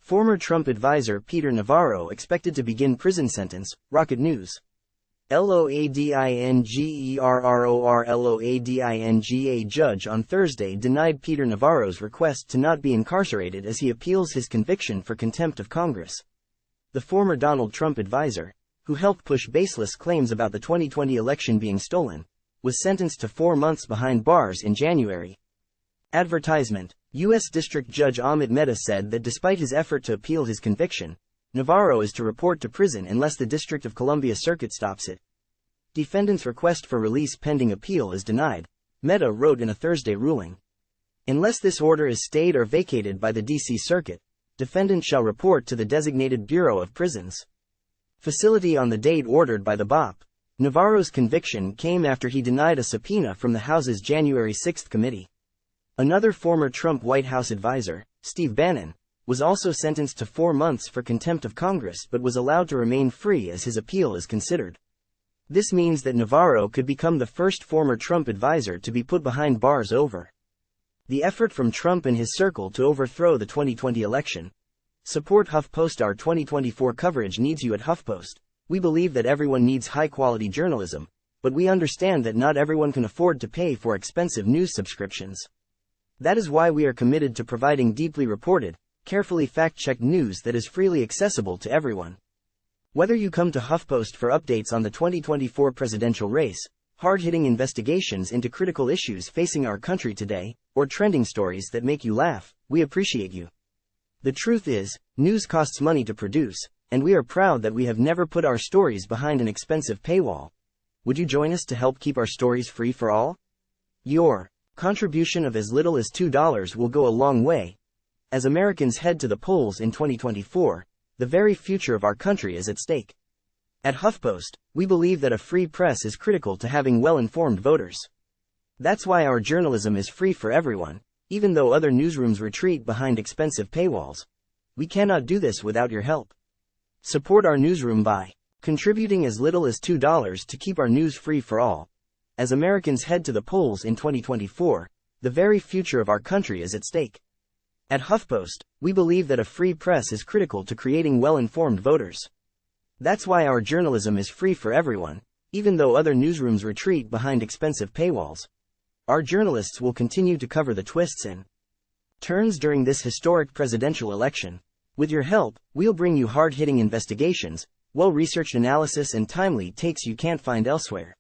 Former Trump advisor Peter Navarro expected to begin prison sentence, RocketNews. LOADINGERROR LOADINGA judge on Thursday denied Peter Navarro's request to not be incarcerated as he appeals his conviction for contempt of Congress. The former Donald Trump advisor, who helped push baseless claims about the 2020 election being stolen, was sentenced to 4 months behind bars in January.Advertisement. U.S. District Judge Amit Mehta said that despite his effort to appeal his conviction, Navarro is to report to prison unless the District of Columbia Circuit stops it. Defendant's request for release pending appeal is denied, Mehta wrote in a Thursday ruling. Unless this order is stayed or vacated by the D.C. Circuit, defendant shall report to the designated Bureau of Prisons facility on the date ordered by the BOP. Navarro's conviction came after he denied a subpoena from the House's January 6 committee. Another former Trump White House advisor, Steve Bannon, was also sentenced to 4 months for contempt of Congress but was allowed to remain free as his appeal is considered. This means that Navarro could become the first former Trump advisor to be put behind bars over the effort from Trump and his circle to overthrow the 2020 election. Support HuffPostOur 2024 Coverage Needs You at HuffPost. We believe that everyone needs high-quality journalism, but we understand that not everyone can afford to pay for expensive news subscriptions. That is why we are committed to providing deeply reported, carefully fact-checked news that is freely accessible to everyone. Whether you come to HuffPost for updates on the 2024 presidential race, hard-hitting investigations into critical issues facing our country today, or trending stories that make you laugh, we appreciate you. The truth is, news costs money to produce, and we are proud that we have never put our stories behind an expensive paywall. Would you join us to help keep our stories free for all? Your contribution of as little as $2 will go a long way. As Americans head to the polls in 2024, the very future of our country is at stake. At HuffPost, we believe that a free press is critical to having well-informed voters. That's why our journalism is free for everyone, even though other newsrooms retreat behind expensive paywalls. We cannot do this without your help. Support our newsroom by contributing as little as $2 to keep our news free for all. As Americans head to the polls in 2024, the very future of our country is at stake. At HuffPost, we believe that a free press is critical to creating well-informed voters. That's why our journalism is free for everyone, even though other newsrooms retreat behind expensive paywalls. Our journalists will continue to cover the twists and turns during this historic presidential election. With your help, we'll bring you hard-hitting investigations, well-researched analysis and timely takes you can't find elsewhere.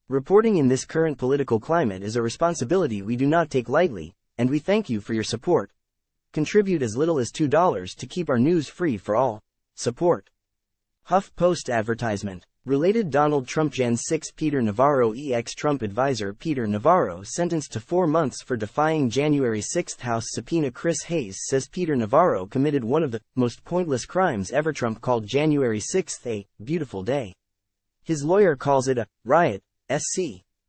Reporting in this current political climate is a responsibility we do not take lightly, and we thank you for your support. Contribute as little as $2 to keep our news free for all. Support. HuffPostAdvertisement. Related Donald Trump Jan 6 Peter Navarro ex-Trump advisor Peter Navarro sentenced to 4 months for defying January 6 House subpoena. Chris Hayes says Peter Navarro committed one of the most pointless crimes ever. Trump called January 6 a beautiful day. His lawyer calls it a riot. SC.